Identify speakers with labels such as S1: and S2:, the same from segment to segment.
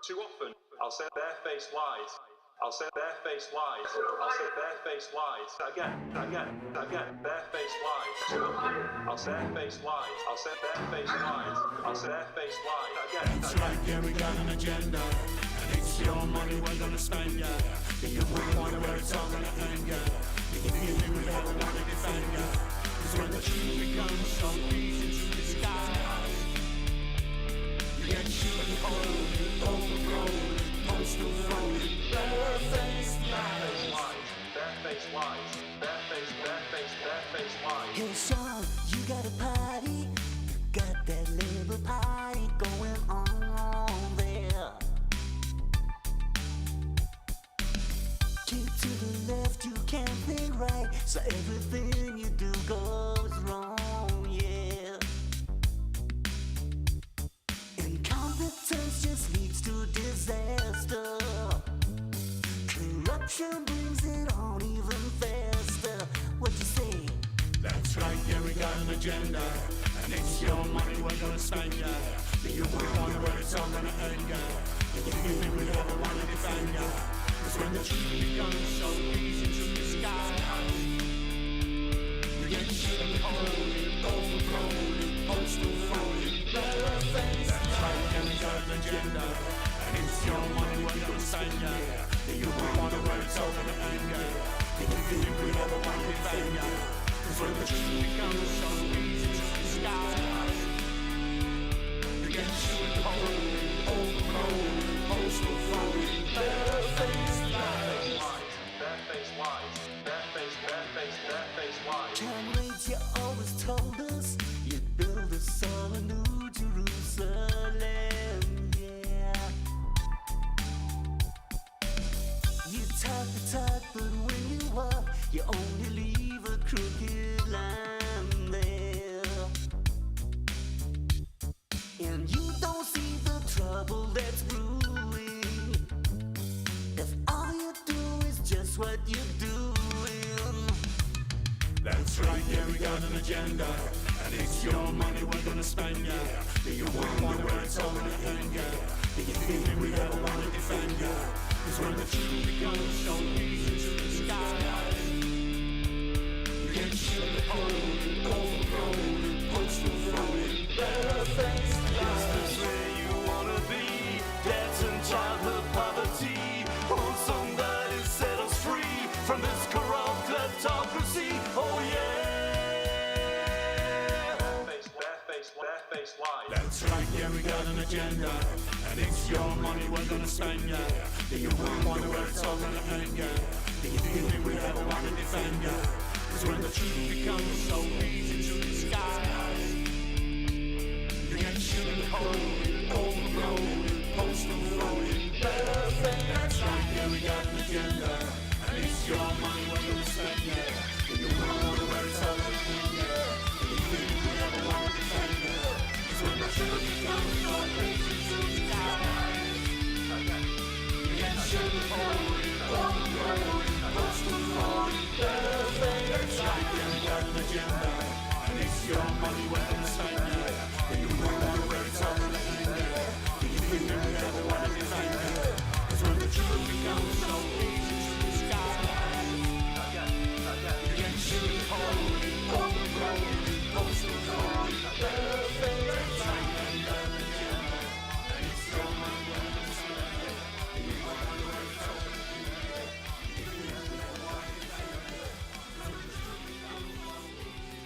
S1: Too often, I'll say barefaced lies. I'll say barefaced lies. I'll say barefaced lies. Again, barefaced lies. Too often, I'll say barefaced lies. I'll say barefaced lies. I'll say barefaced lies. Again.
S2: That's right, yeah, we got an agenda. And it's your money we're gonna spend, yeah. You wouldn't want where it's all gonna end, yeah. If you knew we never want to defend, yeah. Cause when the truth becomes so easy to disguise, you get shooting cold, overgrown, postal phone, barefaced lies.
S1: Barefaced lies. Barefaced lies.
S3: Hey Sean, you got a party? Got that little party going on there. Keep to the left, you can't think right, so everything you do goes wrong, yeah. Incompetence just leads to disaster. Corruption brings it on even faster. What you say?
S2: That's right, yeah, we got an agenda. And it's your money we're gonna spend, yeah. You wouldn't want where it's all gonna end, yeah. If you think we never want to defend, yeah. Cause when the truth becomes so easy to disguise, you get shit cold, overgrown, postal phone, barefaced. That's right, yeah, we got an agenda. And it's your money we're gonna spend, yeah. You wouldn't want where it's all gonna end, yeah. If you think we never want to defend, yeah. Cause when the truth becomes so easy to disguise, you get shit cold, overgrown, postal phone, barefaced lies.
S1: Barefaced lies. Barefaced lies.
S3: Time waits, you always told us you'd build us all a new Jerusalem, yeah. You talk the talk, but when you walk, you only leave a crooked line there. And you don't see the trouble that's brewing, if all you do is just what you're doing.
S2: That's right, yeah, we got an agenda. And it's your money we're gonna spend, yeah. You wouldn't want where it's all gonna end, yeah. If you think we ever wanna defend, yeah. Cause when the truth becomes so easy to disguise, you get shit cold, overgrown, postal phone, barefaced lies.
S4: Is this where you wanna be? Debt and childhood poverty. Won't somebody set us free from this corrupt kleptocracy? Oh yeah.
S1: Barefaced lies.
S2: That's right, yeah, we got an agenda. And it's your money we're gonna spend, yeah. You wouldn't wonder where it's all gonna end, yeah. You think we ever wanna defend, yeah. Cause when the truth becomes so easy to disguise, you get shit cold, overgrown, postal phone, barefaced. That's right, yeah, we got an agenda. And it's your money we're gonna spend, yeah. You wouldn't wonder where it's all gonna end, yeah. You think we ever wanna defend, yeah. Cause when the truth becomes so easy to disguise, you get shit cold, overgrown, postal phone, barefaced. That's right, yeah, we got an agenda. And it's your money we're gonna spend, yeah. You wouldn't wonder where it's all gonna end, yeah. You think we ever wanna defend, yeah. Cause when the truth becomes so easy to disguise, you get shit cold, overgrown, postal phone, barefaced. That's right, yeah, we got an agenda. And it's your money we're gonna spend, yeah. You wouldn't wonder where it's all gonna end, yeah. You think we ever wanna defend, yeah. Cause when the truth becomes so easy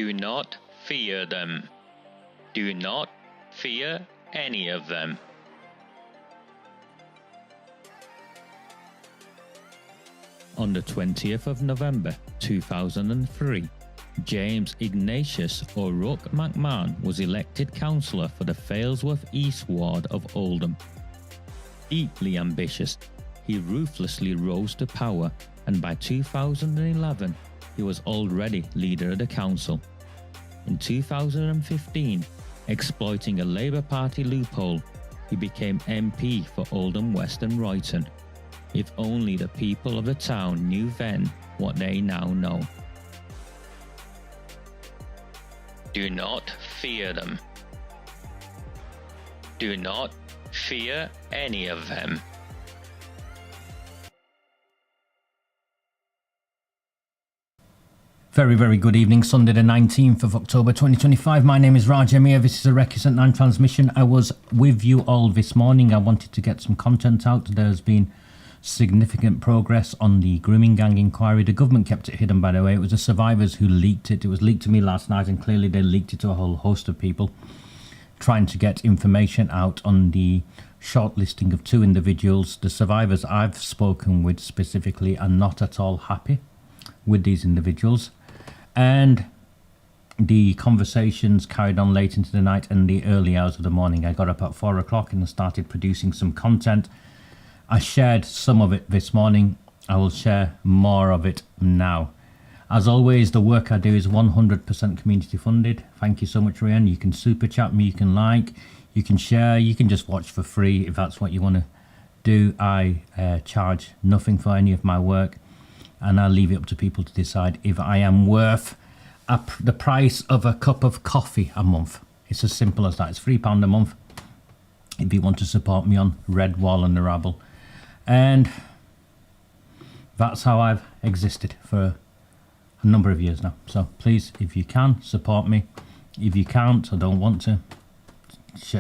S5: Do not fear them. Do not fear any of them. On the 20th of November 2003, James Ignatius O'Rourke McMahon was elected councillor for the Failsworth East Ward of Oldham. Deeply ambitious, he ruthlessly rose to power, and by 2011 he was already leader of the council. In 2015, exploiting a Labour Party loophole, he became MP for Oldham West and Royton. If only the people of the town knew then what they now know. Do not fear them. Do not fear any of them.
S6: Very good evening, Sunday the 19th of October 2025. My name is Raj Emir. This is a Recusant 9 transmission. I was with you all this morning. I wanted to get some content out. There's been significant progress on the Grooming Gang Inquiry. The government kept it hidden, by the way. It was the survivors who leaked it. It was leaked to me last night, and clearly they leaked it to a whole host of people, trying to get information out on the shortlisting of 2 individuals. The survivors I've spoken with specifically are not at all happy with these individuals, and the conversations carried on late into the night and the early hours of the morning. I got up at 4 o'clock and started producing some content. I shared some of it this morning. I will share more of it now. As always, the work I do is 100% community funded. Thank you so much, Ryan. You can super chat me, you can like, you can share, you can just watch for free if that's what you want to do. I charge nothing for any of my work, and I'll leave it up to people to decide if I am worth the price of a cup of coffee a month. It's as simple as that. It's £3 a month if you want to support me on Redwall and the Rabble. And that's how I've existed for a number of years now. So please, if you can, support me. If you can't or don't want to,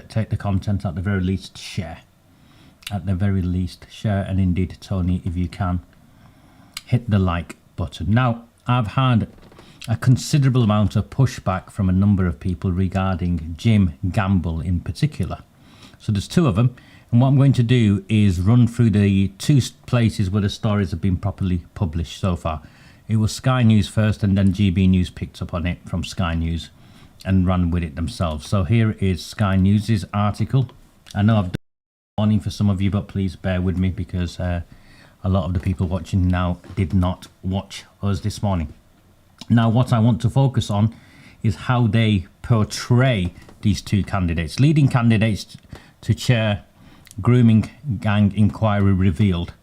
S6: take the content, at the very least share. At the very least share, and indeed, Tony, if you can, hit the like button. Now, I've had a considerable amount of pushback from a number of people regarding Jim Gamble in particular. So there's 2 of them. And what I'm going to do is run through the 2 places where the stories have been properly published so far. It was Sky News first, and then GB News picked up on it from Sky News and ran with it themselves. So here is Sky News' article. I know I've done a warning for some of you, but please bear with me because a lot of the people watching now did not watch us this morning. Now, what I want to focus on is how they portray these 2 candidates. Leading candidates to chair Grooming Gang Inquiry revealed,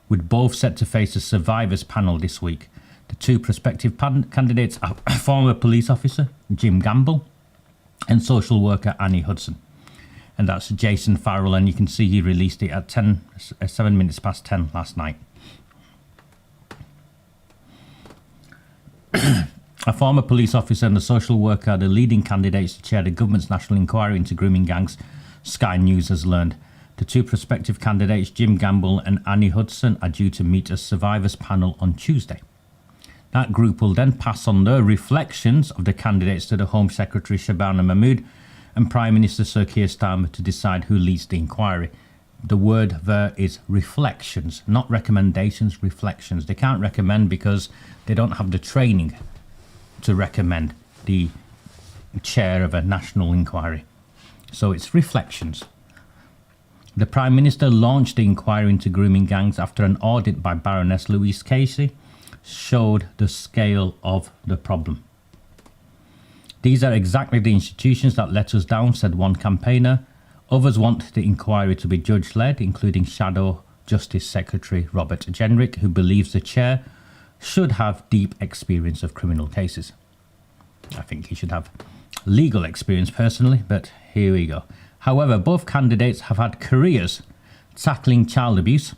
S6: with both set to face a survivors panel this week. The 2 prospective candidates are former police officer Jim Gamble and social worker Annie Hudson. And that's Jason Farrell, and you can see he released it at 7 minutes past 10 last night. A former police officer and a social worker are the leading candidates to chair the government's national inquiry into grooming gangs, Sky News has learned. The 2 prospective candidates, Jim Gamble and Annie Hudson, are due to meet a survivors panel on Tuesday. That group will then pass on the reflections of the candidates to the Home Secretary Shabana Mahmood and Prime Minister Sir Keir Starmer to decide who leads the inquiry. The word there is reflections, not recommendations, reflections. They can't recommend because they don't have the training to recommend the chair of a national inquiry. So it's reflections. The Prime Minister launched the inquiry into grooming gangs after an audit by Baroness Louise Casey showed the scale of the problem. These are exactly the institutions that let us down, said one campaigner. Others want the inquiry to be judge-led, including Shadow Justice Secretary Robert Jenrick, who believes the chair should have deep experience of criminal cases. I think he should have legal experience personally, but here we go. However, both candidates have had careers tackling child abuse,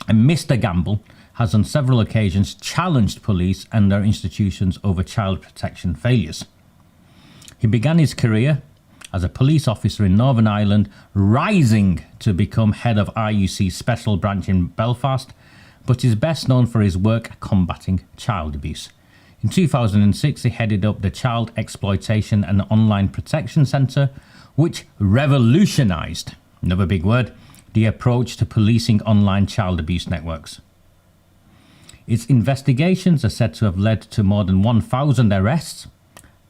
S6: and Mr. Gamble has on several occasions challenged police and their institutions over child protection failures. He began his career as a police officer in Northern Ireland, rising to become head of RUC's special branch in Belfast, but is best known for his work combating child abuse. In 2006, he headed up the Child Exploitation and Online Protection Centre, which revolutionised, another big word, the approach to policing online child abuse networks. Its investigations are said to have led to more than 1,000 arrests.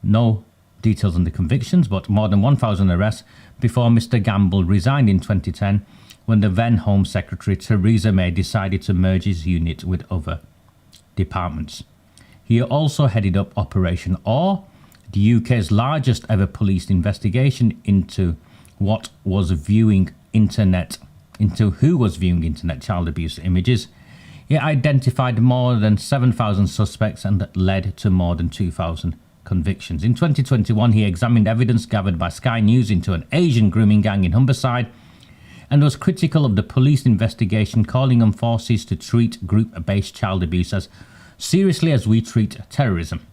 S6: No details on the convictions, but more than 1,000 arrests before Mr. Gamble resigned in 2010 when the then Home Secretary Theresa May decided to merge his unit with other departments. He also headed up Operation OR, the UK's largest ever police investigation into who was viewing internet child abuse images. It identified more than 7,000 suspects and led to more than 2,000 convictions. In 2021, he examined evidence gathered by Sky News into an Asian grooming gang in Humberside and was critical of the police investigation, calling on forces to treat group-based child abuse as seriously as we treat terrorism.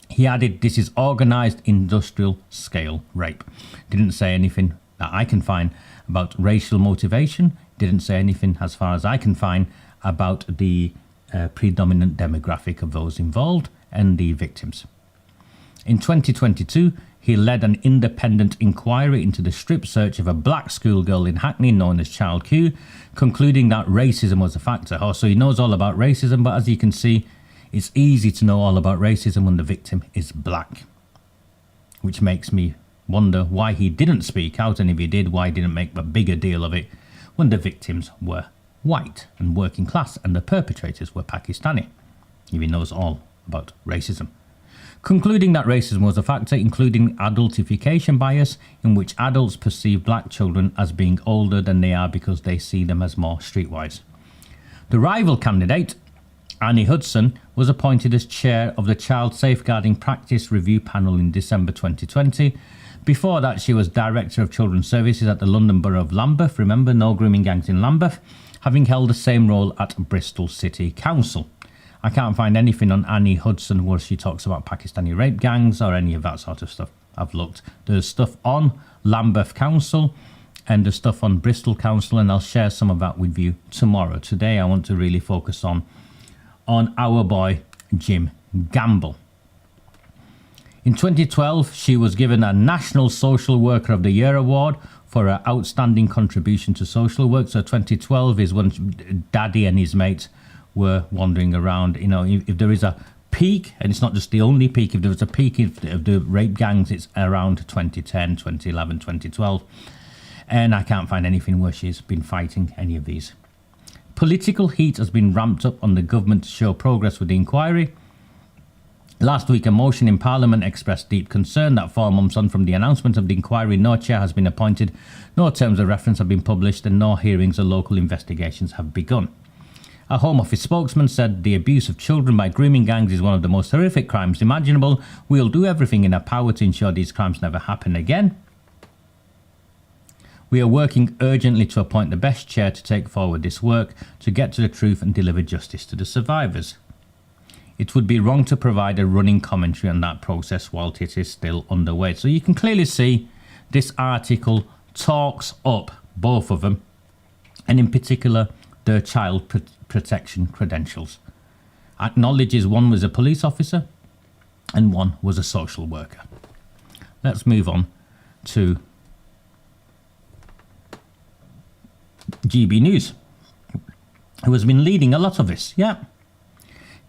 S6: He added, this is organised industrial-scale rape. Didn't say anything that I can find about racial motivation. Didn't say anything, as far as I can find, about the predominant demographic of those involved and the victims. In 2022, he led an independent inquiry into the strip search of a black schoolgirl in Hackney known as Child Q, concluding that racism was a factor. Oh, so he knows all about racism, but as you can see, it's easy to know all about racism when the victim is black, which makes me wonder why he didn't speak out, and if he did, why he didn't make a bigger deal of it when the victims were white and working class and the perpetrators were Pakistani, if he knows all about racism. Concluding that racism was a factor, including adultification bias, in which adults perceive black children as being older than they are because they see them as more streetwise. The rival candidate, Annie Hudson, was appointed as chair of the Child Safeguarding Practice Review Panel in December 2020. Before that, she was Director of Children's Services at the London Borough of Lambeth. Remember, no grooming gangs in Lambeth, having held the same role at Bristol City Council. I can't find anything on Annie Hudson where she talks about Pakistani rape gangs or any of that sort of stuff. I've looked. There's stuff on Lambeth Council and there's stuff on Bristol Council, and I'll share some of that with you tomorrow. Today I want to really focus on our boy Jim Gamble. In 2012, she was given a National Social Worker of the Year award for her outstanding contribution to social work. So 2012 is when Daddy and his mates were wandering around. You know, if there is a peak, and it's not just the only peak, if there was a peak of the rape gangs, it's around 2010, 2011, 2012. And I can't find anything where she's been fighting any of these. Political heat has been ramped up on the government to show progress with the inquiry. Last week, a motion in Parliament expressed deep concern that 4 months on from the announcement of the inquiry, no chair has been appointed, no terms of reference have been published, and no hearings or local investigations have begun. A Home Office spokesman said the abuse of children by grooming gangs is one of the most horrific crimes imaginable. We'll do everything in our power to ensure these crimes never happen again. We are working urgently to appoint the best chair to take forward this work, to get to the truth and deliver justice to the survivors. It would be wrong to provide a running commentary on that process while it is still underway. So you can clearly see this article talks up both of them, and in particular their child protection credentials. Acknowledges one was a police officer and one was a social worker. Let's move on to GB News, who has been leading a lot of this.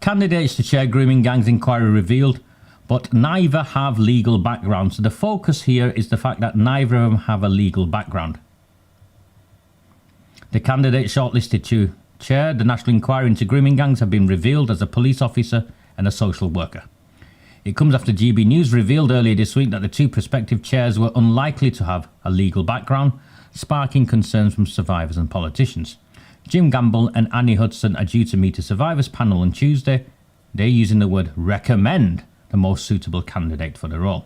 S6: Candidates to chair grooming gangs inquiry revealed, but neither have legal background. So the focus here is the fact that neither of them have a legal background. The candidates shortlisted to chair the National Inquiry into Grooming Gangs have been revealed as a police officer and a social worker. It comes after GB News revealed earlier this week that the two prospective chairs were unlikely to have a legal background, sparking concerns from survivors and politicians. Jim Gamble and Annie Hudson are due to meet a survivors panel on Tuesday. They're using the word recommend the most suitable candidate for the role.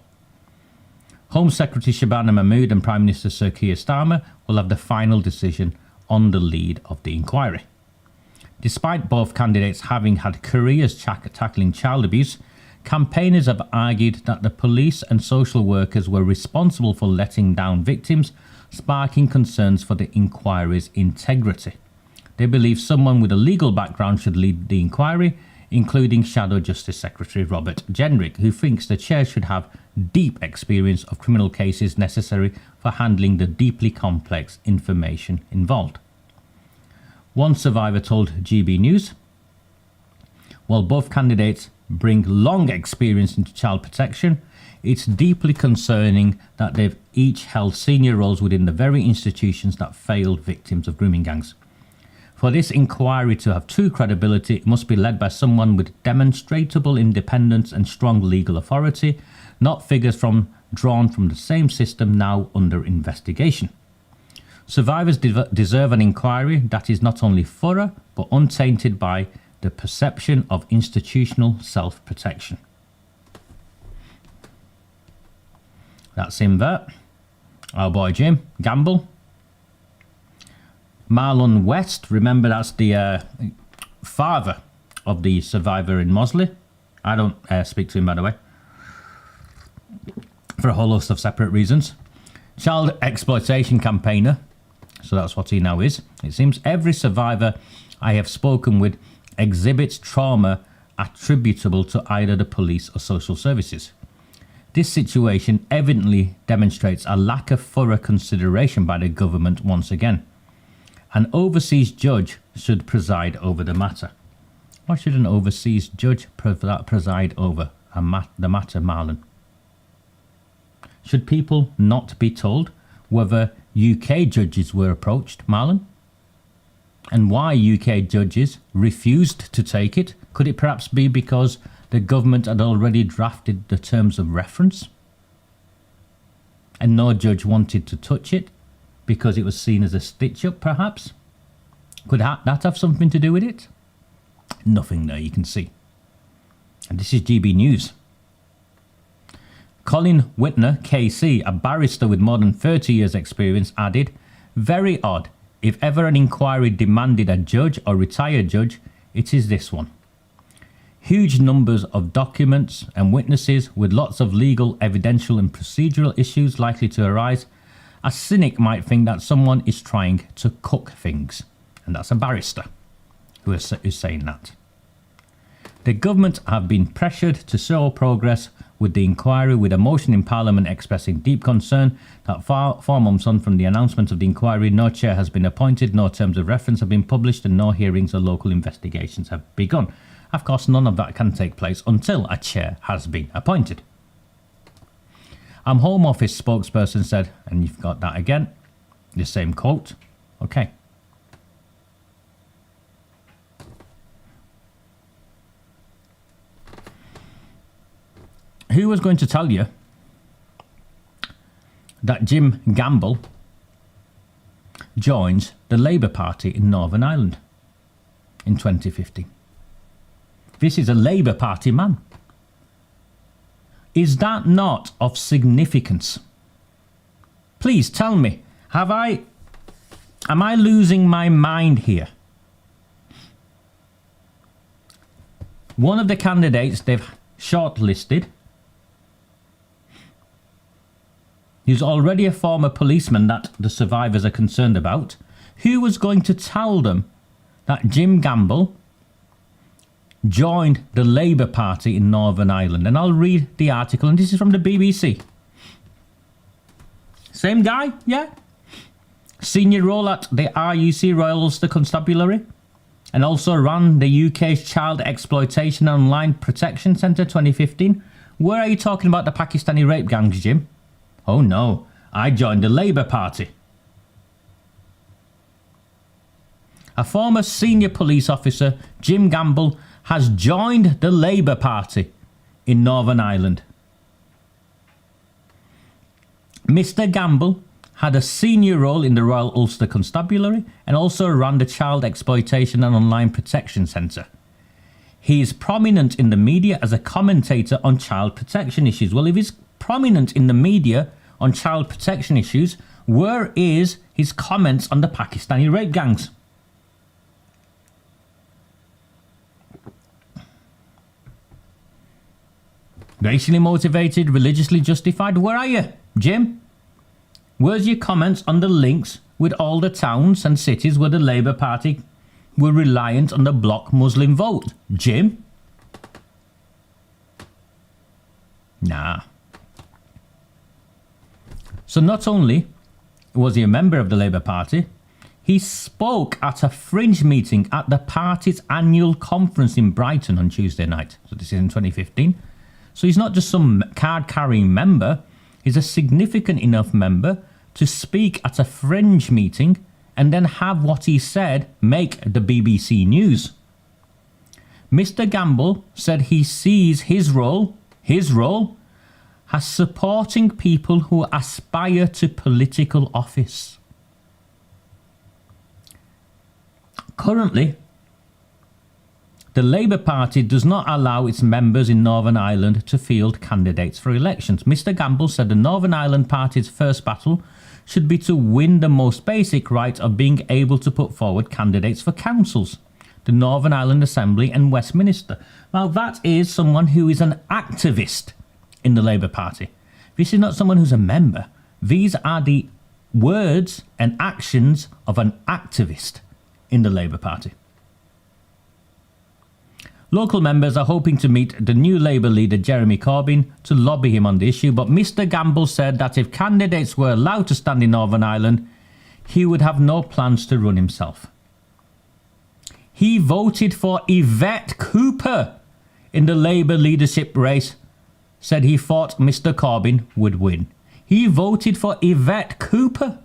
S6: Home Secretary Shabana Mahmood and Prime Minister Sir Keir Starmer will have the final decision on the lead of the inquiry. Despite both candidates having had careers tackling child abuse, campaigners have argued that the police and social workers were responsible for letting down victims, sparking concerns for the inquiry's integrity. They believe someone with a legal background should lead the inquiry. including Shadow Justice Secretary Robert Jenrick, who thinks the chair should have deep experience of criminal cases necessary for handling the deeply complex information involved. One survivor told GB News, while both candidates bring long experience into child protection, it's deeply concerning that they've each held senior roles within the very institutions that failed victims of grooming gangs. For this inquiry to have true credibility, it must be led by someone with demonstrable independence and strong legal authority, not figures drawn from the same system now under investigation. Survivors deserve an inquiry that is not only thorough, but untainted by the perception of institutional self-protection. That's him there. Our boy Jim Gamble. Marlon West, remember that's the father of the survivor in Mosley. I don't speak to him, by the way, for a whole host of separate reasons. Child exploitation campaigner, so that's what he now is. It seems every survivor I have spoken with exhibits trauma attributable to either the police or social services. This situation evidently demonstrates a lack of thorough consideration by the government once again. An overseas judge should preside over the matter. Why should an overseas judge preside over the matter, Marlon? Should people not be told whether UK judges were approached, Marlon? And why UK judges refused to take it? Could it perhaps be because the government had already drafted the terms of reference and no judge wanted to touch it because it was seen as a stitch-up, perhaps? Could that have something to do with it? Nothing there, you can see. And this is GB News. Colin Whitner, KC, a barrister with more than 30 years' experience, added, "Very odd. If ever an inquiry demanded a judge or retired judge, it is this one. Huge numbers of documents and witnesses with lots of legal, evidential and procedural issues likely to arise. A cynic might think that someone is trying to cook things." And that's a barrister who is saying that. The government have been pressured to show progress with the inquiry, with a motion in Parliament expressing deep concern that 4 months on from the announcement of the inquiry, no chair has been appointed, no terms of reference have been published and no hearings or local investigations have begun. Of course, none of that can take place until a chair has been appointed. Home Office spokesperson said, and you've got that again, the same quote. Okay. Who was going to tell you that Jim Gamble joins the Labour Party in Northern Ireland in 2015? This is a Labour Party man. Is that not of significance? Please tell me, am I losing my mind here? One of the candidates they've shortlisted, he's already a former policeman that the survivors are concerned about. Who was going to tell them that Jim Gamble joined the Labour Party in Northern Ireland? And I'll read the article, and this is from the BBC. Same guy, yeah? Senior role at the RUC, Royal Ulster Constabulary, and also ran the UK's Child Exploitation and Online Protection Centre 2015. Where are you talking about the Pakistani rape gangs, Jim? Oh no, I joined the Labour Party. A former senior police officer, Jim Gamble, has joined the Labour Party in Northern Ireland. Mr. Gamble had a senior role in the Royal Ulster Constabulary and also ran the Child Exploitation and Online Protection Centre. He is prominent in the media as a commentator on child protection issues. Well, if he's prominent in the media on child protection issues, where is his comments on the Pakistani rape gangs? Racially motivated, religiously justified. Where are you, Jim? Where's your comments on the links with all the towns and cities where the Labour Party were reliant on the bloc Muslim vote? Jim, Nah. So not only was he a member of the Labour Party, he spoke at a fringe meeting at the party's annual conference in Brighton on Tuesday night. So this is in 2015. So he's not just some card-carrying member. He's a significant enough member to speak at a fringe meeting and then have what he said make the BBC News. Mr. Gamble said he sees his role as supporting people who aspire to political office. Currently, the Labour Party does not allow its members in Northern Ireland to field candidates for elections. Mr. Gamble said the Northern Ireland Party's first battle should be to win the most basic right of being able to put forward candidates for councils, the Northern Ireland Assembly and Westminster. Now that is someone who is an activist in the Labour Party. This is not someone who's a member. These are the words and actions of an activist in the Labour Party. Local members are hoping to meet the new Labour leader Jeremy Corbyn to lobby him on the issue, but Mr. Gamble said that if candidates were allowed to stand in Northern Ireland, he would have no plans to run himself. He voted for Yvette Cooper in the Labour leadership race, said he thought Mr. Corbyn would win. He voted for Yvette Cooper.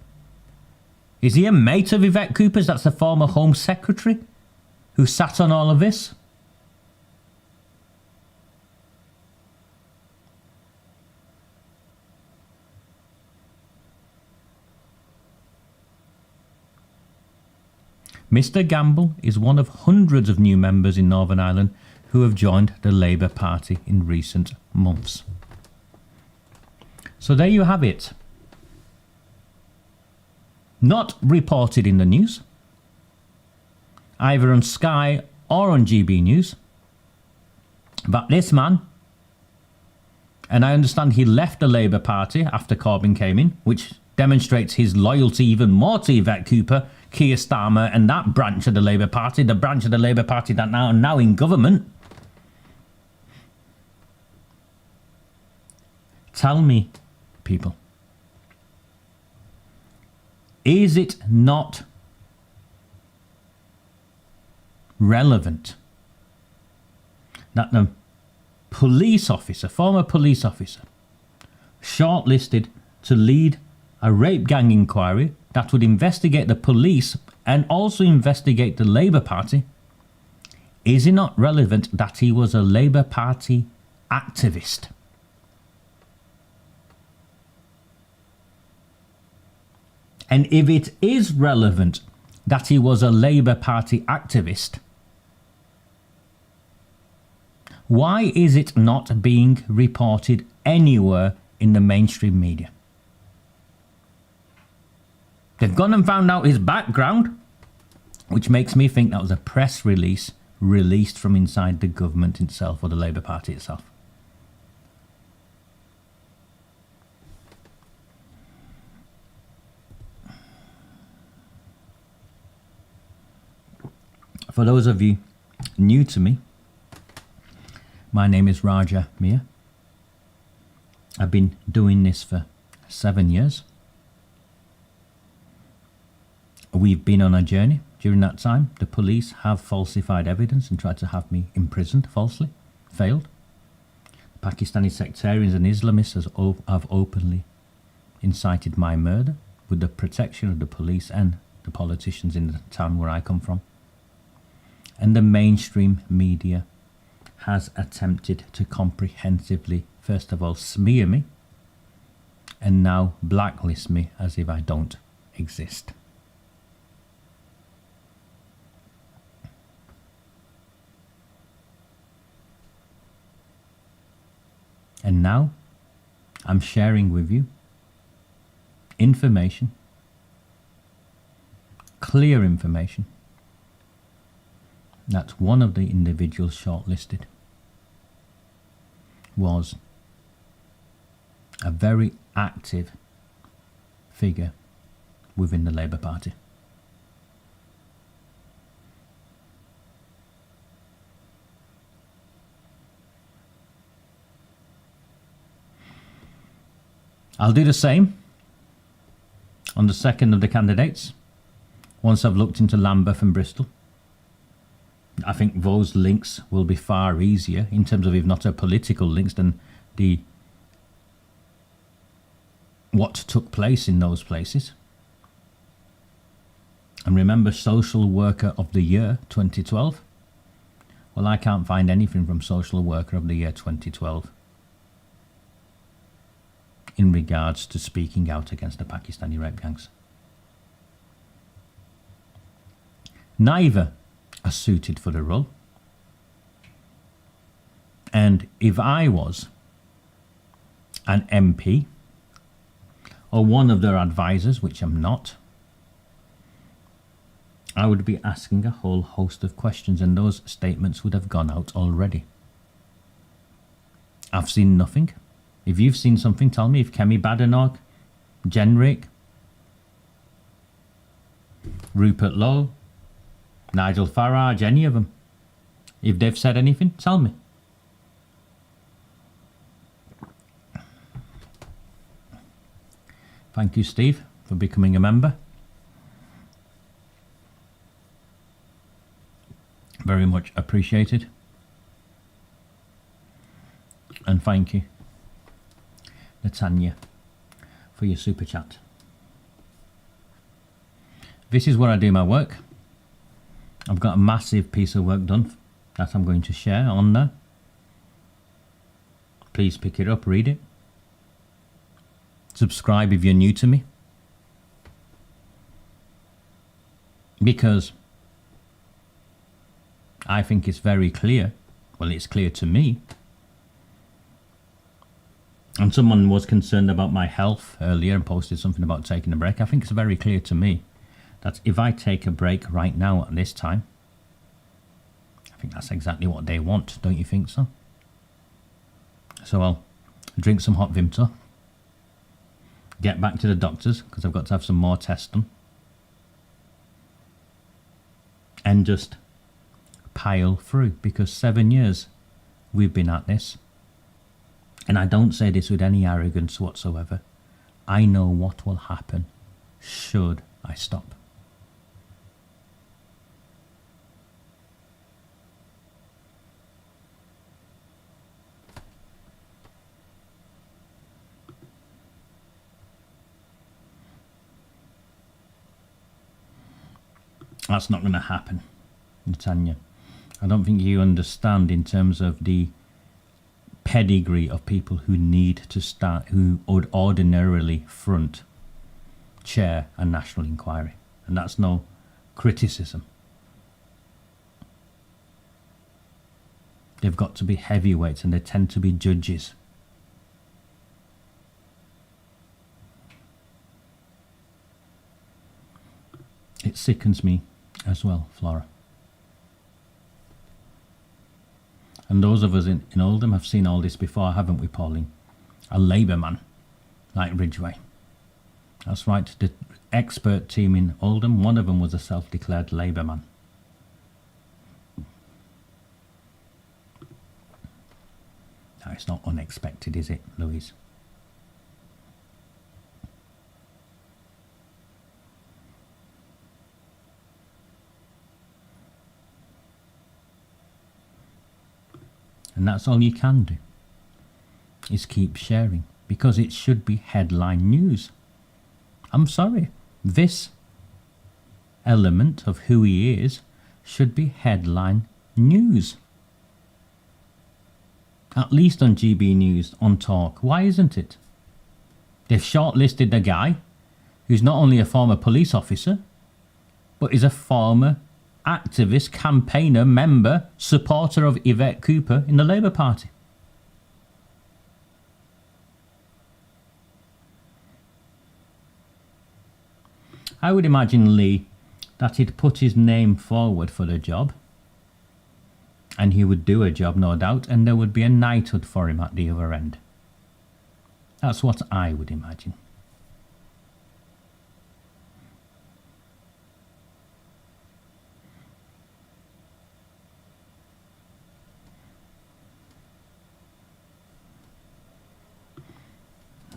S6: Is he a mate of Yvette Cooper's? That's the former Home Secretary who sat on all of this. Mr. Gamble is one of hundreds of new members in Northern Ireland who have joined the Labour Party in recent months. So there you have it. Not reported in the news, either on Sky or on GB News, but this man, and I understand he left the Labour Party after Corbyn came in, which demonstrates his loyalty even more to Yvette Cooper, Keir Starmer and that branch of the Labour Party, the branch of the Labour Party that now in government. Tell me, people, is it not relevant that the police officer, former police officer, shortlisted to lead a rape gang inquiry that would investigate the police and also investigate the Labour Party, is it not relevant that he was a Labour Party activist? And if it is relevant that he was a Labour Party activist, why is it not being reported anywhere in the mainstream media? They've gone and found out his background, which makes me think that was a press release released from inside the government itself or the Labour Party itself. For those of you new to me, my name is Raja Mir. I've been doing this for 7 years. We've been on a journey. During that time, the police have falsified evidence and tried to have me imprisoned falsely. Failed. Pakistani sectarians and Islamists have openly incited my murder with the protection of the police and the politicians in the town where I come from. And the mainstream media has attempted to comprehensively, first of all, smear me and now blacklist me as if I don't exist. And now I'm sharing with you information, clear information, that one of the individuals shortlisted was a very active figure within the Labour Party. I'll do the same on the second of the candidates once I've looked into Lambeth and Bristol. I think those links will be far easier in terms of, if not a political links, than the what took place in those places. And remember, Social Worker of the Year 2012? Well, I can't find anything from Social Worker of the Year 2012 in regards to speaking out against the Pakistani rape gangs. Neither are suited for the role. And if I was an MP or one of their advisors, which I'm not, I would be asking a whole host of questions, and those statements would have gone out already. I've seen nothing. If you've seen something, tell me. If Kemi Badenoch, Jenrick, Rupert Lowe, Nigel Farage, any of them, if they've said anything, tell me. Thank you, Steve, for becoming a member. Very much appreciated. And thank you, Natanya, for your super chat. This is where I do my work. I've got a massive piece of work done that I'm going to share on there. Please pick it up, read it. Subscribe if you're new to me. Because I think it's very clear. Well, it's clear to me. And someone was concerned about my health earlier and posted something about taking a break. I think it's very clear to me that if I take a break right now at this time, I think that's exactly what they want. Don't you think so? So I'll drink some hot Vimto, get back to the doctors because I've got to have some more tests done, and just pile through, because 7 years we've been at this. And I don't say this with any arrogance whatsoever. I know what will happen should I stop. That's not going to happen, Natanya. I don't think you understand in terms of the pedigree of people who need to start, who would ordinarily front, chair a national inquiry. And that's no criticism. They've got to be heavyweights, and they tend to be judges. It sickens me as well, Flora. And those of us in Oldham have seen all this before, haven't we, Pauline? A Labour man like Ridgway. That's right, the expert team in Oldham, one of them was a self-declared Labour man. Now, it's not unexpected, is it, Louise? And that's all you can do, is keep sharing, because it should be headline news. I'm sorry, this element of who he is should be headline news. At least on GB News, on Talk. Why isn't it? They've shortlisted the guy who's not only a former police officer, but is a former activist, campaigner, member, supporter of Yvette Cooper in the Labour Party. I would imagine, Lee, that he'd put his name forward for the job, and he would do a job, no doubt, and there would be a knighthood for him at the other end. That's what I would imagine.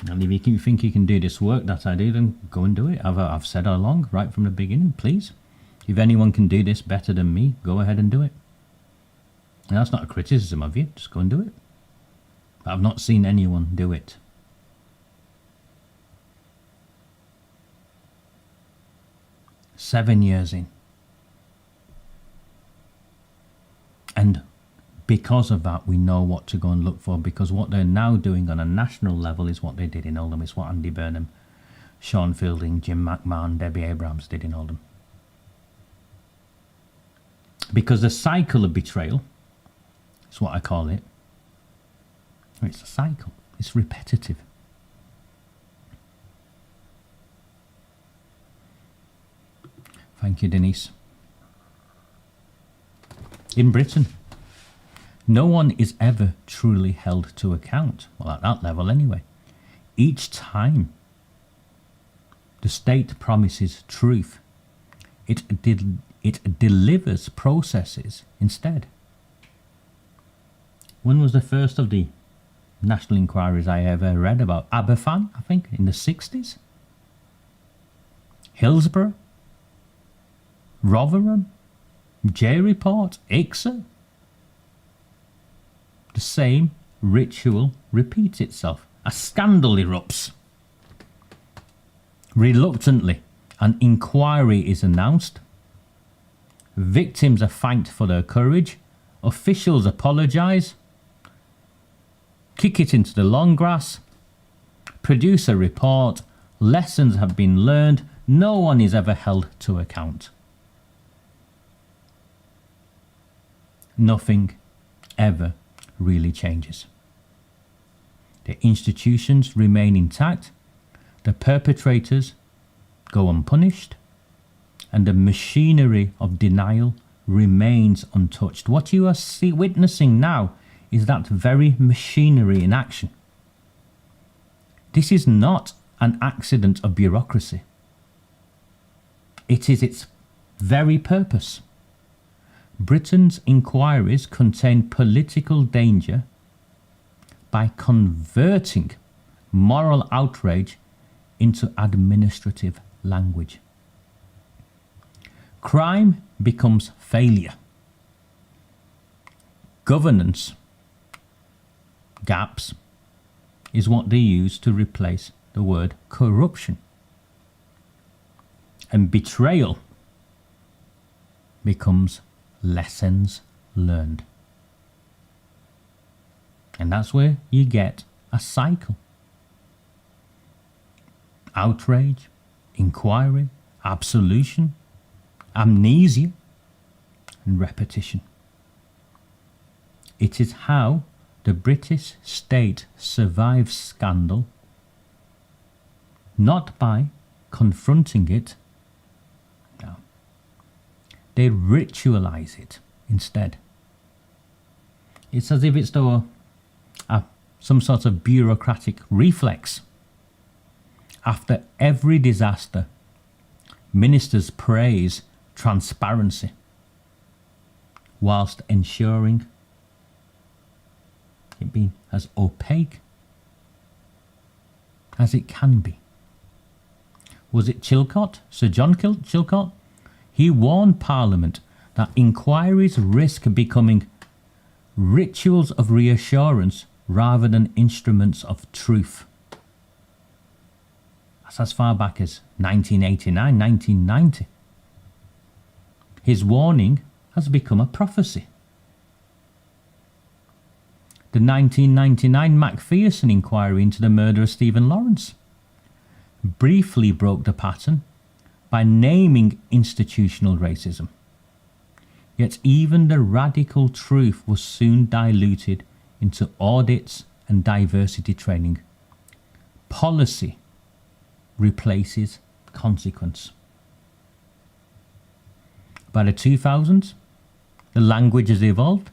S6: And if you think you can do this work that I do, then go and do it. I've said all along, right from the beginning, please. If anyone can do this better than me, go ahead and do it. And that's not a criticism of you, just go and do it. But I've not seen anyone do it. Seven years in. And because of that, we know what to go and look for, because what they're now doing on a national level is what they did in Oldham. It's what Andy Burnham, Sean Fielding, Jim McMahon, Debbie Abrams did in Oldham. Because the cycle of betrayal is what I call it. It's a cycle. It's repetitive. Thank you, Denise. In Britain, no one is ever truly held to account. Well, at that level anyway. Each time the state promises truth, it delivers processes instead. When was the first of the national inquiries I ever read about? Aberfan, I think, in the 60s. Hillsborough, Rotherham, J-Report, ICSA. The same ritual repeats itself. A scandal erupts. Reluctantly, an inquiry is announced. Victims are thanked for their courage. Officials apologise. Kick it into the long grass. Produce a report. Lessons have been learned. No one is ever held to account. Nothing ever really changes. The institutions remain intact, the perpetrators go unpunished, and the machinery of denial remains untouched. What you are witnessing now is that very machinery in action. This is not an accident of bureaucracy. It is its very purpose. Britain's inquiries contain political danger by converting moral outrage into administrative language. Crime becomes failure. Governance gaps is what they use to replace the word corruption. And betrayal becomes lessons learned. And that's where you get a cycle. Outrage, inquiry, absolution, amnesia, and repetition. It is how the British state survives scandal, not by confronting it. No. They ritualize it instead. It's as if it's some sort of bureaucratic reflex. After every disaster, ministers praise transparency whilst ensuring it being as opaque as it can be. Was it Chilcot, Sir John Chilcot? He warned Parliament that inquiries risk becoming rituals of reassurance rather than instruments of truth. That's as far back as 1989, 1990. His warning has become a prophecy. The 1999 Macpherson inquiry into the murder of Stephen Lawrence briefly broke the pattern by naming institutional racism. Yet even the radical truth was soon diluted into audits and diversity training. Policy replaces consequence. By the 2000s, the language has evolved.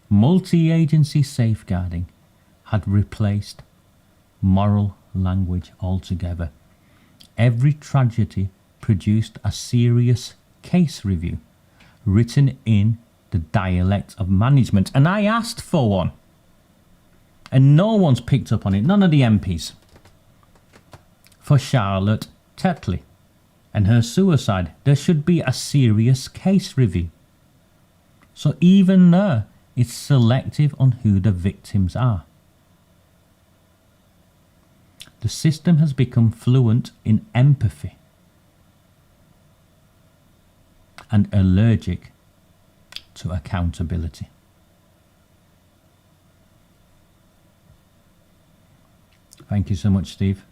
S6: Multi-agency safeguarding had replaced moral language altogether. Every tragedy produced a serious case review written in the dialect of management. And I asked for one. And no one's picked up on it. None of the MPs. for Charlotte Tetley and her suicide, there should be a serious case review. So even there, it's selective on who the victims are. The system has become fluent in empathy and allergic to accountability. Thank you so much, Steve.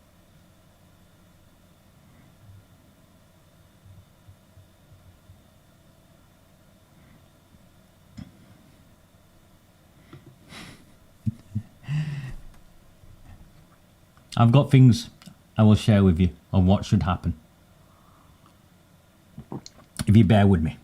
S6: I've got things I will share with you on what should happen, if you bear with me.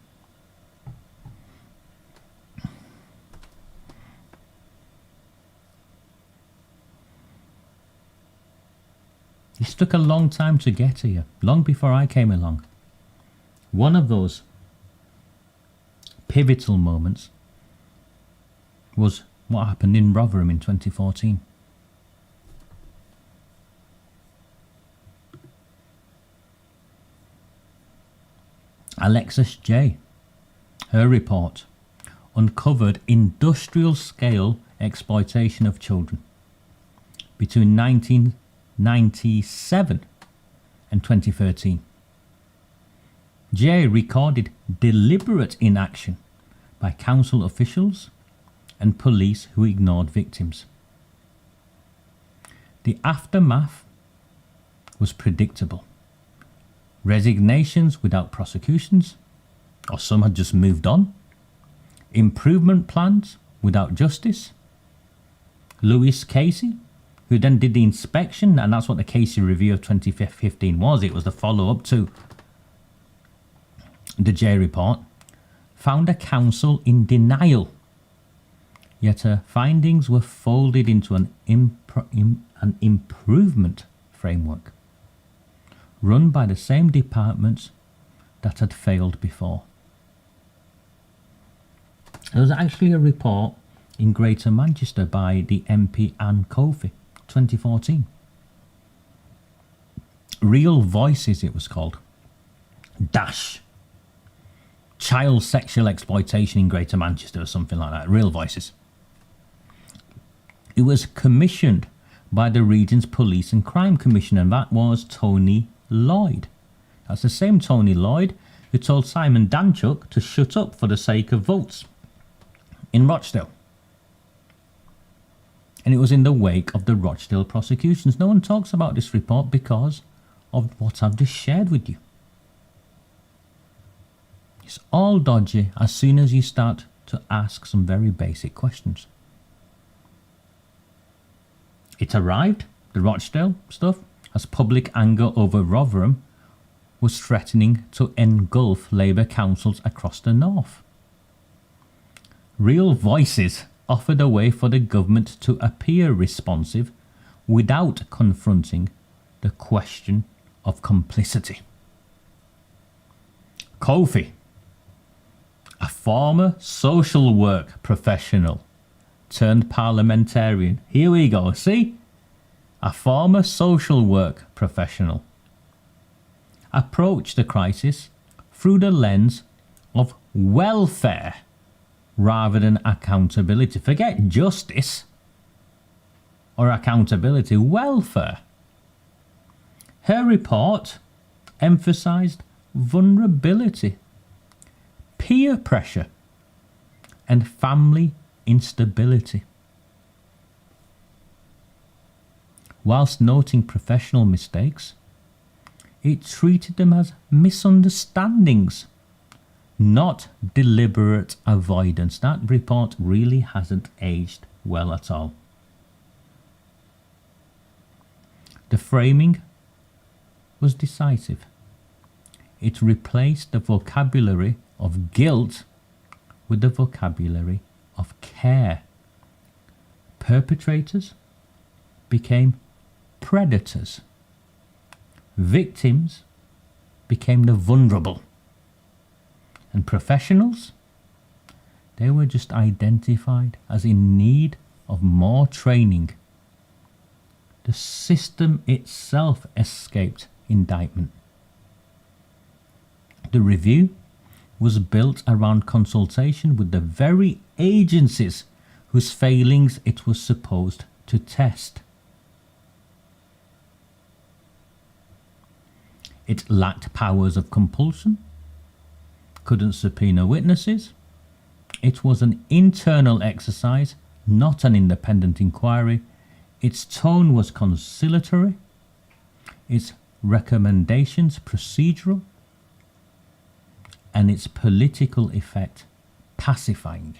S6: This took a long time to get here, long before I came along. One of those pivotal moments was what happened in Rotherham in 2014. Alexis J., her report uncovered industrial scale exploitation of children between 1997 and 2013. J recorded deliberate inaction by council officials and police who ignored victims. The aftermath was predictable. Resignations without prosecutions, or some had just moved on. Improvement plans without justice. Lewis Casey, who then did the inspection, and that's what the Casey review of 2015 was. It was the follow-up to the J report, found a council in denial. Yet her findings were folded into an improvement framework run by the same departments that had failed before. There was actually a report in Greater Manchester by the MP Anne Kofi, 2014. Real Voices, it was called. Dash. Child sexual exploitation in Greater Manchester or something like that. Real Voices. It was commissioned by the region's Police and Crime Commissioner, and that was Tony Lloyd. That's the same Tony Lloyd who told Simon Danchuk to shut up for the sake of votes in Rochdale. And it was in the wake of the Rochdale prosecutions. No one talks about this report because of what I've just shared with you. It's all dodgy as soon as you start to ask some very basic questions. It arrived, the Rochdale stuff, as public anger over Rotherham was threatening to engulf Labour councils across the north. Real Voices offered a way for the government to appear responsive without confronting the question of complicity. Kofi, a former social work professional turned parliamentarian. Here we go, see? A former social work professional approached the crisis through the lens of welfare rather than accountability. Forget justice or accountability, welfare. Her report emphasised vulnerability, peer pressure, and family instability, whilst noting professional mistakes. It treated them as misunderstandings, not deliberate avoidance. That report really hasn't aged well at all. The framing was decisive. It replaced the vocabulary of guilt with the vocabulary of care. Perpetrators became predators. Victims became the vulnerable. And professionals, they were just identified as in need of more training The system itself escaped indictment. The review was built around consultation with the very agencies whose failings it was supposed to test. It lacked powers of compulsion, couldn't subpoena witnesses. It was an internal exercise, not an independent inquiry. Its tone was conciliatory, its recommendations procedural, and its political effect pacifying.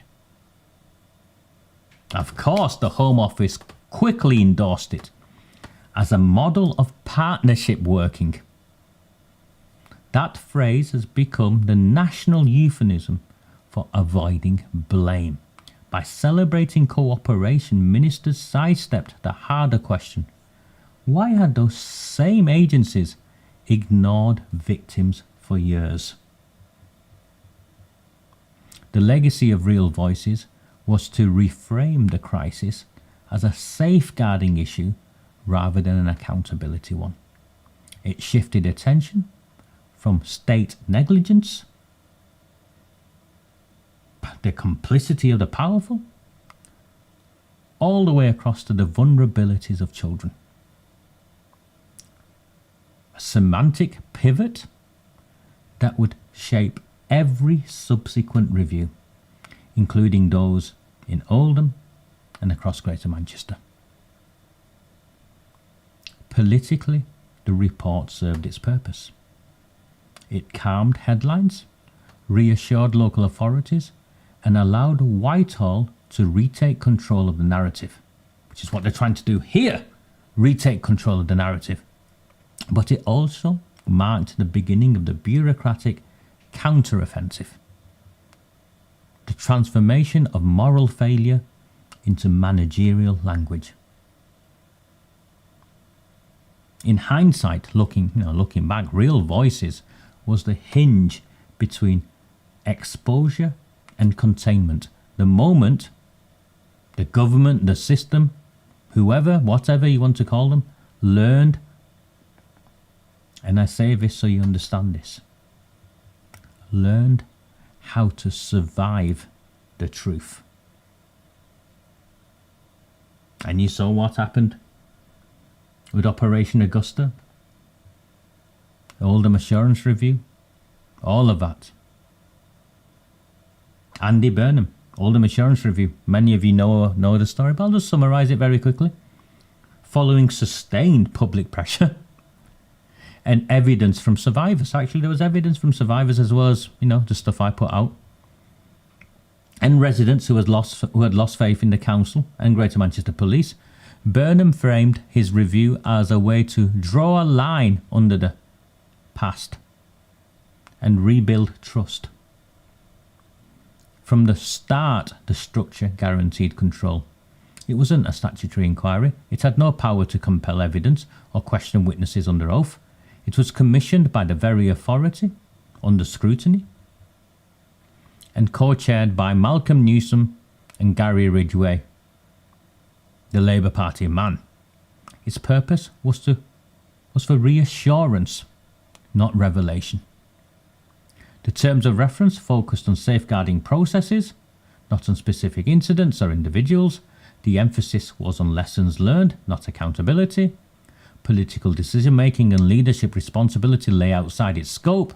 S6: Of course, the Home Office quickly endorsed it as a model of partnership working. That phrase has become the national euphemism for avoiding blame. By celebrating cooperation, ministers sidestepped the harder question: why had those same agencies ignored victims for years? The legacy of Real Voices was to reframe the crisis as a safeguarding issue rather than an accountability one. It shifted attention from state negligence, the complicity of the powerful, all the way across to the vulnerabilities of children. A semantic pivot that would shape every subsequent review, including those in Oldham and across Greater Manchester. Politically, the report served its purpose. It calmed headlines, reassured local authorities, and allowed Whitehall to retake control of the narrative, which is what they're trying to do here, retake control of the narrative. But it also marked the beginning of the bureaucratic counter-offensive, the transformation of moral failure into managerial language. In hindsight, looking back, Real Voices was the hinge between exposure and containment. The moment the government, the system, whoever, whatever you want to call them, learned, and I say this so you understand this, learned how to survive the truth. And you saw what happened with Operation Augusta, Oldham Assurance Review, all of that. Andy Burnham, Oldham Assurance Review. Many of you know the story, but I'll just summarise it very quickly. Following sustained public pressure and evidence from survivors. Actually, there was evidence from survivors as well as, the stuff I put out. And residents who had lost faith in the council and Greater Manchester Police. Burnham framed his review as a way to draw a line under the past and rebuild trust. From the start, the structure guaranteed control. It wasn't a statutory inquiry. It had no power to compel evidence or question witnesses under oath. It was commissioned by the very authority, under scrutiny, and co-chaired by Malcolm Newsom and Gary Ridgway, the Labour Party man. Its purpose was for reassurance, not revelation. The terms of reference focused on safeguarding processes, not on specific incidents or individuals. The emphasis was on lessons learned, not accountability. Political decision-making and leadership responsibility lay outside its scope.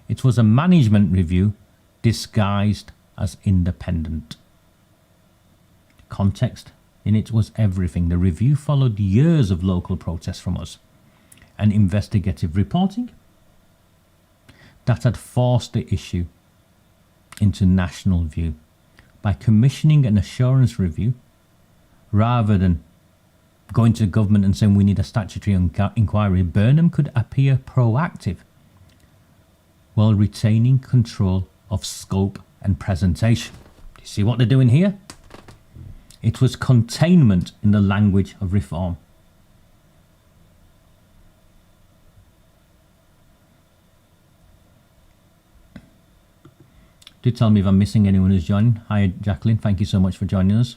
S6: It was a management review disguised as independent. Context in it was everything. The review followed years of local protests from us and investigative reporting that had forced the issue into national view. By commissioning an assurance review, rather than going to government and saying we need a statutory inquiry, Burnham could appear proactive while retaining control of scope and presentation. Do you see what they're doing here? It was containment in the language of reform. Do tell me if I'm missing anyone who's joining. Hi Jacqueline, thank you so much for joining us.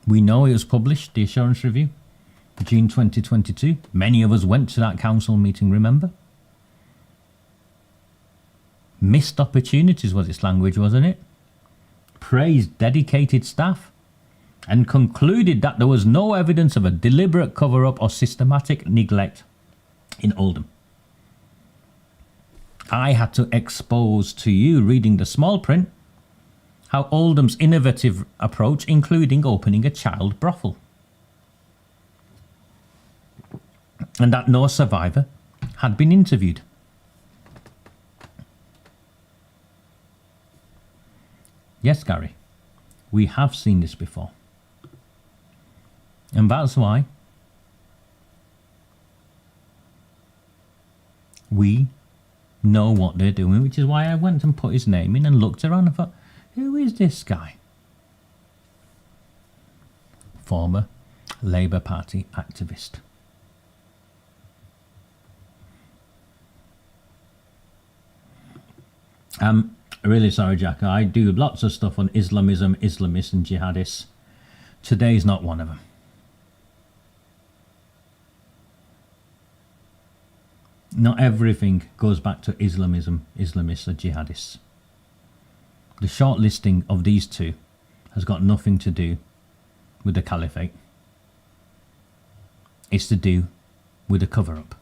S6: We know it was published, the assurance review, June 2022. Many of us went to that council meeting, remember? Missed opportunities was its language, wasn't it? Praised dedicated staff and concluded that there was no evidence of a deliberate cover-up or systematic neglect in Oldham. I had to expose to you, reading the small print, how Oldham's innovative approach, including opening a child brothel, and that no survivor had been interviewed. Yes, Gary, we have seen this before. And that's why we know what they're doing, which is why I went and put his name in and looked around and thought, who is this guy? Former Labour Party activist. Really sorry, Jack. I do lots of stuff on Islamism, Islamists and jihadists. Today's not one of them. Not everything goes back to Islamism, Islamists or jihadists. The shortlisting of these two has got nothing to do with the caliphate. It's to do with the cover-up.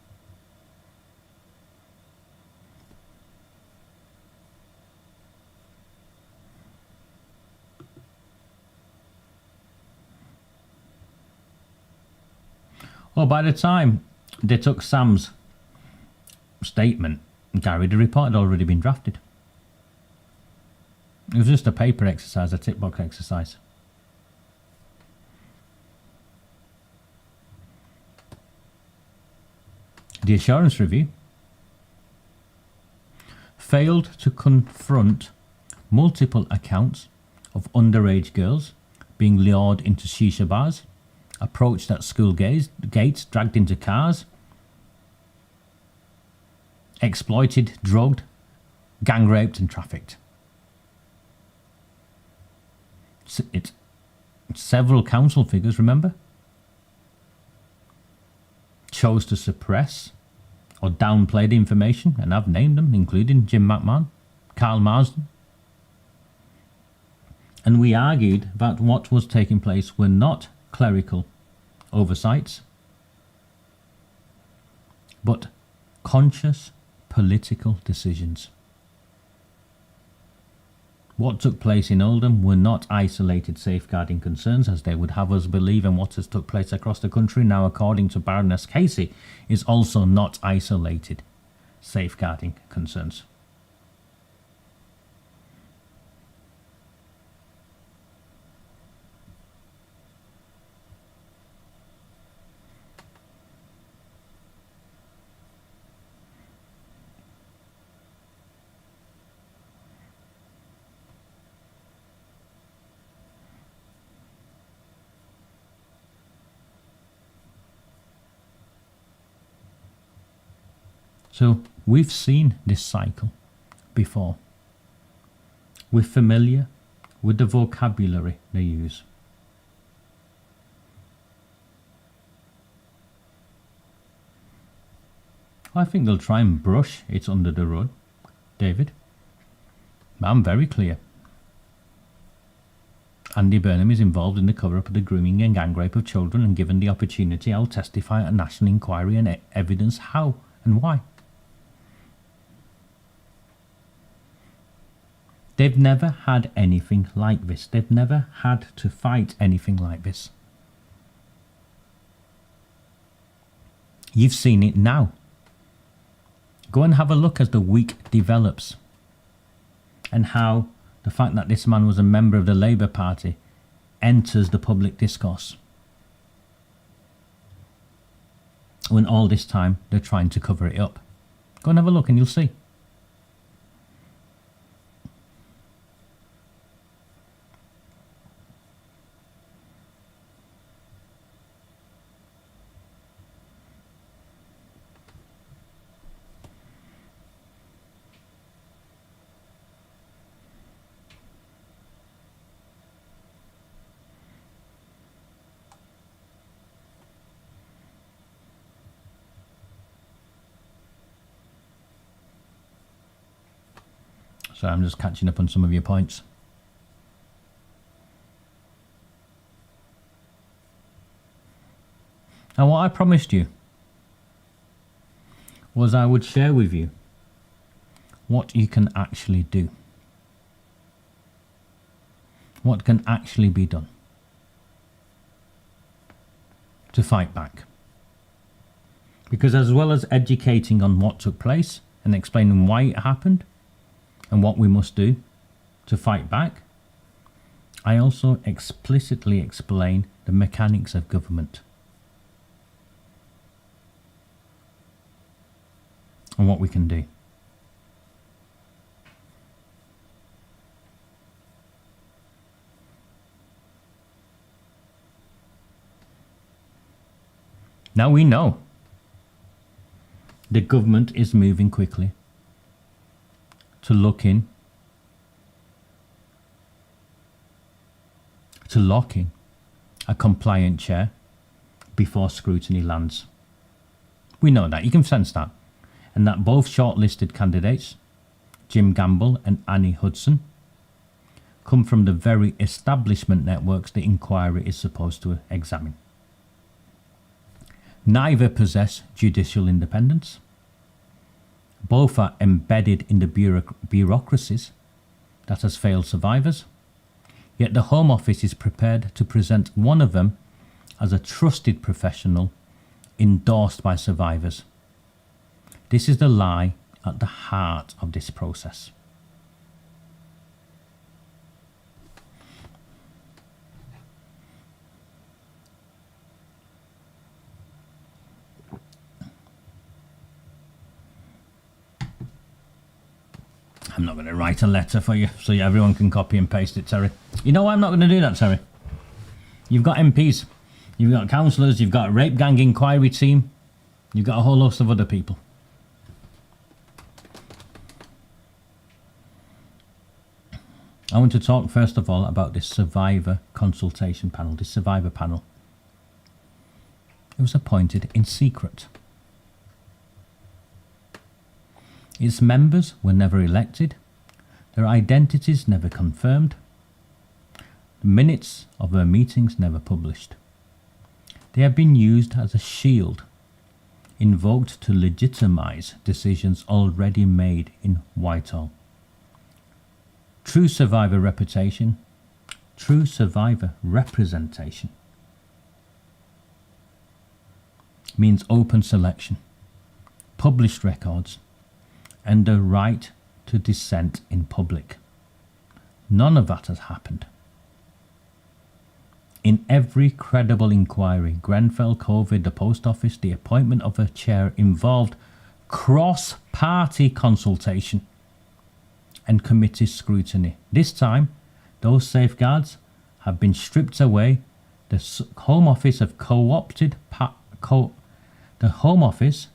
S6: Well, by the time they took Sam's statement, Gary, the report had already been drafted. It was just a paper exercise, a tick box exercise. The assurance review failed to confront multiple accounts of underage girls being lured into shisha bars, approached at school gates, dragged into cars, exploited, drugged, gang raped and trafficked. It's several council figures, remember, chose to suppress or downplay the information, and I've named them, including Jim McMahon, Carl Marsden. And we argued that what was taking place were not clerical oversights, but conscious political decisions. What took place in Oldham were not isolated safeguarding concerns, as they would have us believe, and what has took place across the country now, according to Baroness Casey, is also not isolated safeguarding concerns. So we've seen this cycle before. We're familiar with the vocabulary they use. I think they'll try and brush it under the rug, David. I'm very clear. Andy Burnham is involved in the cover-up of the grooming and gang rape of children, and given the opportunity, I'll testify at a national inquiry and evidence how and why. They've never had anything like this. They've never had to fight anything like this. You've seen it now. Go and have a look as the week develops, and how the fact that this man was a member of the Labour Party enters the public discourse, when all this time they're trying to cover it up. Go and have a look and you'll see. So I'm just catching up on some of your points. And what I promised you was I would share with you what you can actually do. What can actually be done to fight back. Because as well as educating on what took place and explaining why it happened and what we must do to fight back, I also explicitly explain the mechanics of government and what we can do. Now we know the government is moving quickly to lock in a compliant chair before scrutiny lands. We know that, you can sense that. And that both shortlisted candidates, Jim Gamble and Annie Hudson, come from the very establishment networks the inquiry is supposed to examine. Neither possess judicial independence. Both are embedded in the bureaucracies that has failed survivors. Yet the Home Office is prepared to present one of them as a trusted professional endorsed by survivors. This is the lie at the heart of this process. I'm not going to write a letter for you so everyone can copy and paste it, Terry. You know why I'm not going to do that, Terry? You've got MPs, you've got councillors, you've got a rape gang inquiry team, you've got a whole host of other people. I want to talk first of all about this survivor consultation panel, this survivor panel. It was appointed in secret. Its members were never elected, their identities never confirmed, the minutes of their meetings never published. They have been used as a shield, invoked to legitimise decisions already made in Whitehall. True survivor reputation, true survivor representation means open selection, published records, and the right to dissent in public. None of that has happened. In every credible inquiry, Grenfell, COVID, the Post Office, the appointment of a chair involved cross-party consultation and committee scrutiny. This time, those safeguards have been stripped away. The Home Office have co-opted the Home Office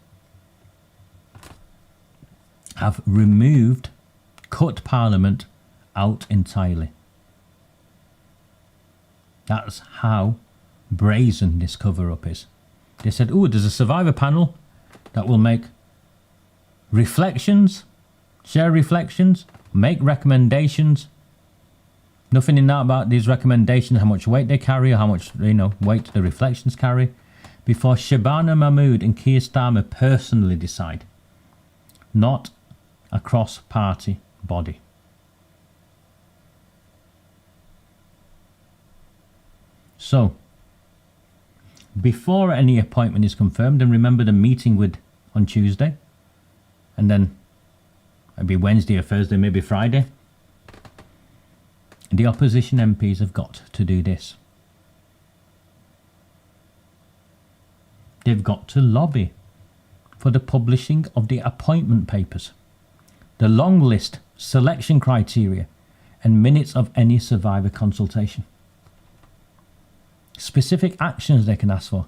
S6: have cut Parliament out entirely. That's how brazen this cover-up is. They said, oh, there's a survivor panel that will make reflections, share reflections, make recommendations. Nothing in that about these recommendations, how much weight they carry, or how much weight the reflections carry, before Shabana Mahmood and Keir Starmer personally decide. Not a cross-party body. So, before any appointment is confirmed, and remember the meeting on Tuesday, and then maybe Wednesday or Thursday, maybe Friday, the opposition MPs have got to do this. They've got to lobby for the publishing of the appointment papers, the long list, selection criteria, and minutes of any survivor consultation. Specific actions they can ask for.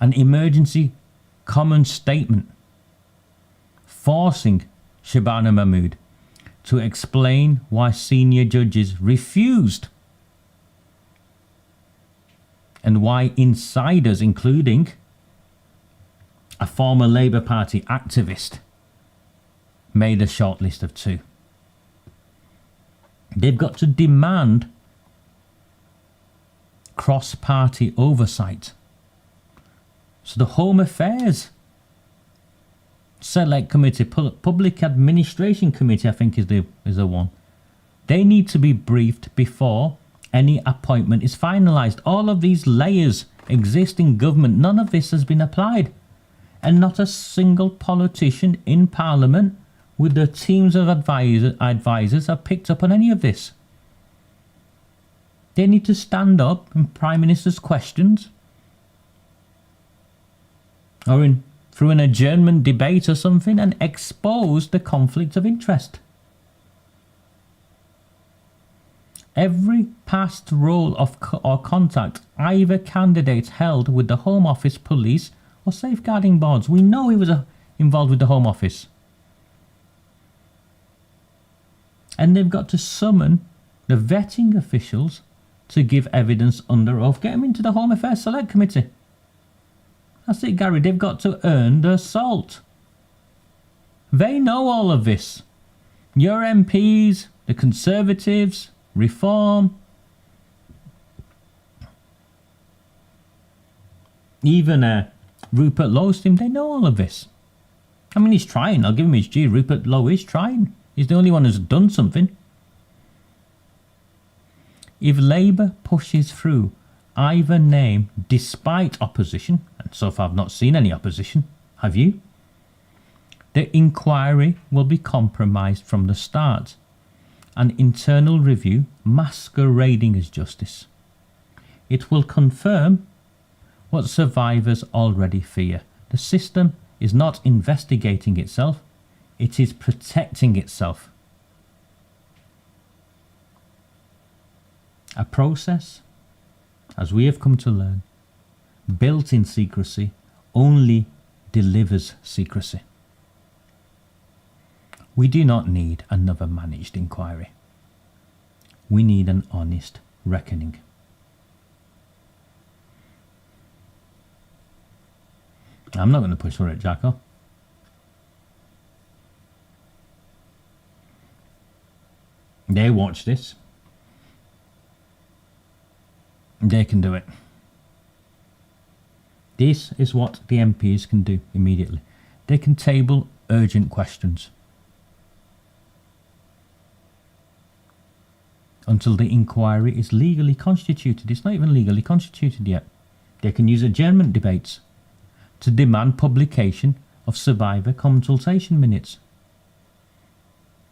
S6: An emergency common statement forcing Shabana Mahmood to explain why senior judges refused and why insiders, including a former Labour Party activist, made a short list of 2. They've got to demand cross-party oversight. So the Home Affairs Select Committee, Public Administration Committee, I think is the one. They need to be briefed before any appointment is finalised. All of these layers exist in government. None of this has been applied. And not a single politician in Parliament with their teams of advisors have picked up on any of this. They need to stand up in Prime Minister's questions or through an adjournment debate or something and expose the conflict of interest. Every past role or contact either candidate held with the Home Office, police or safeguarding boards. We know he was involved with the Home Office. And they've got to summon the vetting officials to give evidence under oath. Get them into the Home Affairs Select Committee. That's it, Gary. They've got to earn their salt. They know all of this. Your MPs, the Conservatives, Reform, even Rupert Lowe's team, they know all of this. I mean, he's trying. I'll give him his due. Rupert Lowe is trying. He's the only one who's done something. If Labour pushes through either name despite opposition, and so far I've not seen any opposition, have you? The inquiry will be compromised from the start. An internal review masquerading as justice. It will confirm what survivors already fear. The system is not investigating itself, it is protecting itself. A process, as we have come to learn, built in secrecy only delivers secrecy. We do not need another managed inquiry. We need an honest reckoning. I'm not going to push for it, Jacko. They watch this. They can do it. This is what the MPs can do immediately. They can table urgent questions until the inquiry is legally constituted. It's not even legally constituted yet. They can use adjournment debates to demand publication of survivor consultation minutes.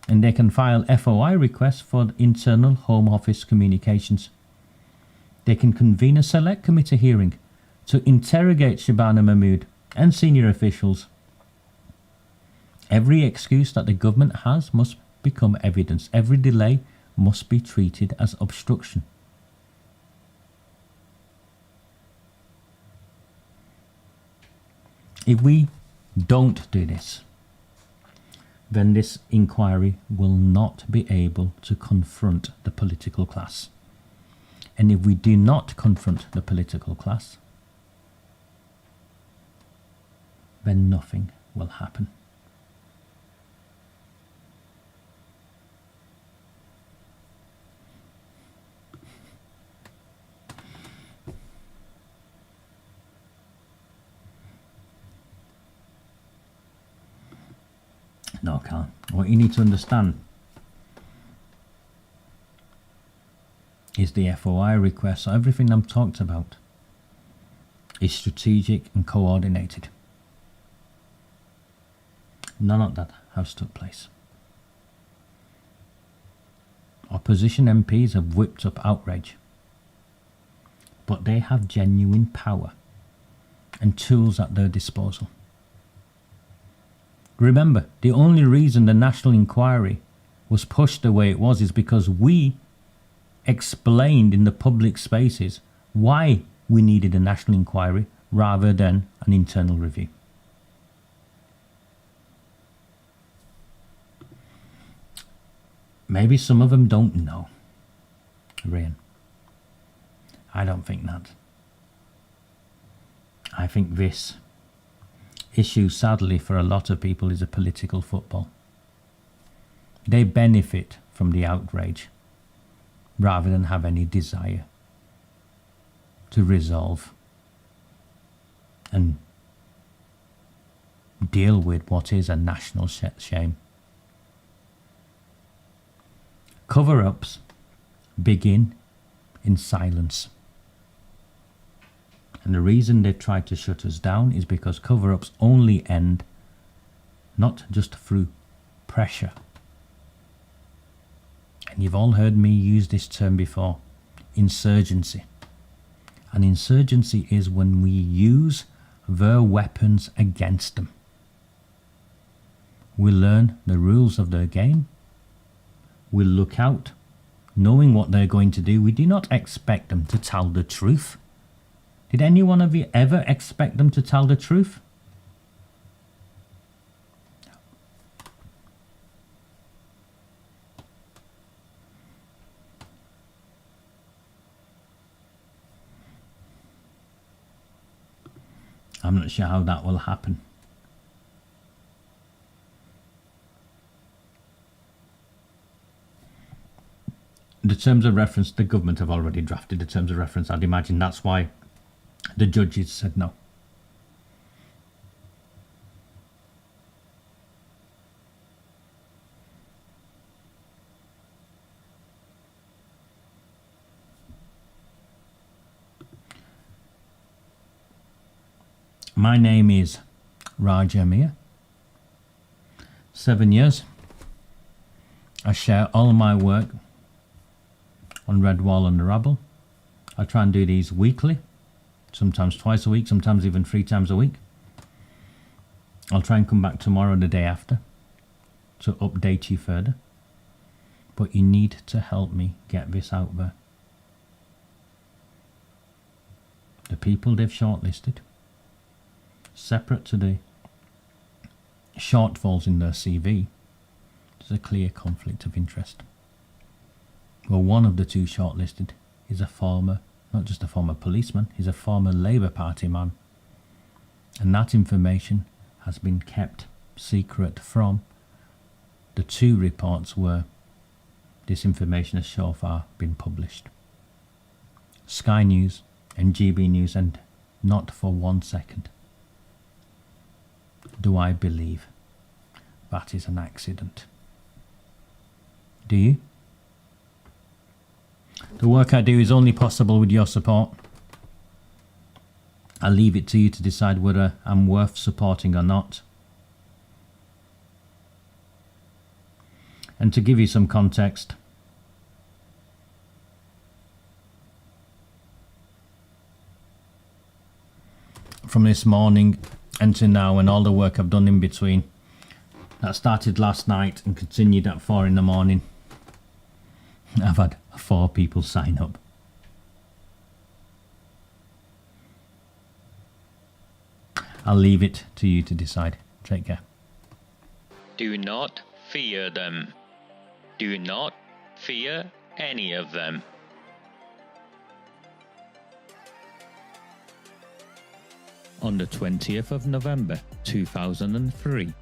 S6: And they can file FOI requests for internal Home Office communications. They can convene a select committee hearing to interrogate Shabana Mahmood and senior officials. Every excuse that the government has must become evidence. Every delay must be treated as obstruction. If we don't do this, then this inquiry will not be able to confront the political class. And if we do not confront the political class, then nothing will happen. No, I can't. What you need to understand is the FOI request. So everything I've talked about is strategic and coordinated. None of that has took place. Opposition MPs have whipped up outrage, but they have genuine power and tools at their disposal. Remember, the only reason the National Inquiry was pushed the way it was is because we explained in the public spaces why we needed a National Inquiry rather than an internal review. Maybe some of them don't know, Ryan. I don't think that. I think this issue, sadly, for a lot of people is a political football. They benefit from the outrage rather than have any desire to resolve and deal with what is a national shame. Cover-ups begin in silence. And the reason they try to shut us down is because cover-ups only end not just through pressure. And you've all heard me use this term before, insurgency. An insurgency is when we use their weapons against them. We learn the rules of their game. We look out, knowing what they're going to do. We do not expect them to tell the truth. Did any one of you ever expect them to tell the truth? I'm not sure how that will happen. The terms of reference, the government have already drafted the terms of reference. I'd imagine that's why the judges said no. My name is Raj Amir. 7 years. I share all my work on Redwall and the Rabble. I try and do these weekly, sometimes twice a week, sometimes even 3 times a week. I'll try and come back tomorrow and the day after to update you further. But you need to help me get this out there. The people they've shortlisted, separate to the shortfalls in their CV, there's a clear conflict of interest. Well, one of the 2 shortlisted is a former, not just a former policeman, he's a former Labour Party man. And that information has been kept secret from the 2 reports where this information has so far been published. Sky News and GB News, and not for 1 second do I believe that is an accident. Do you? The work I do is only possible with your support. I leave it to you to decide whether I'm worth supporting or not. And to give you some context, from this morning and to now, and all the work I've done in between, that started last night and continued at 4 in the morning, I've had 4 people sign up. I'll leave it to you to decide. Take care.
S5: Do not fear them. Do not fear any of them. On the 20th of November 2003,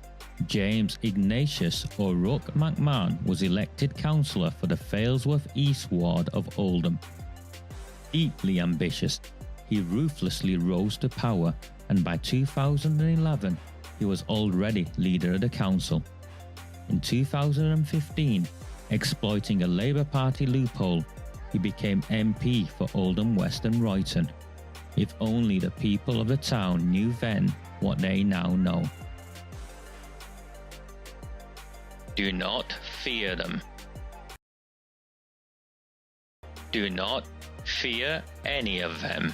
S5: James Ignatius O'Rourke McMahon was elected councillor for the Failsworth East Ward of Oldham. Deeply ambitious, he ruthlessly rose to power, and by 2011 he was already leader of the council. In 2015, exploiting a Labour Party loophole, he became MP for Oldham West and Royton. If only the people of the town knew then what they now know. Do not fear them. Do not fear any of them.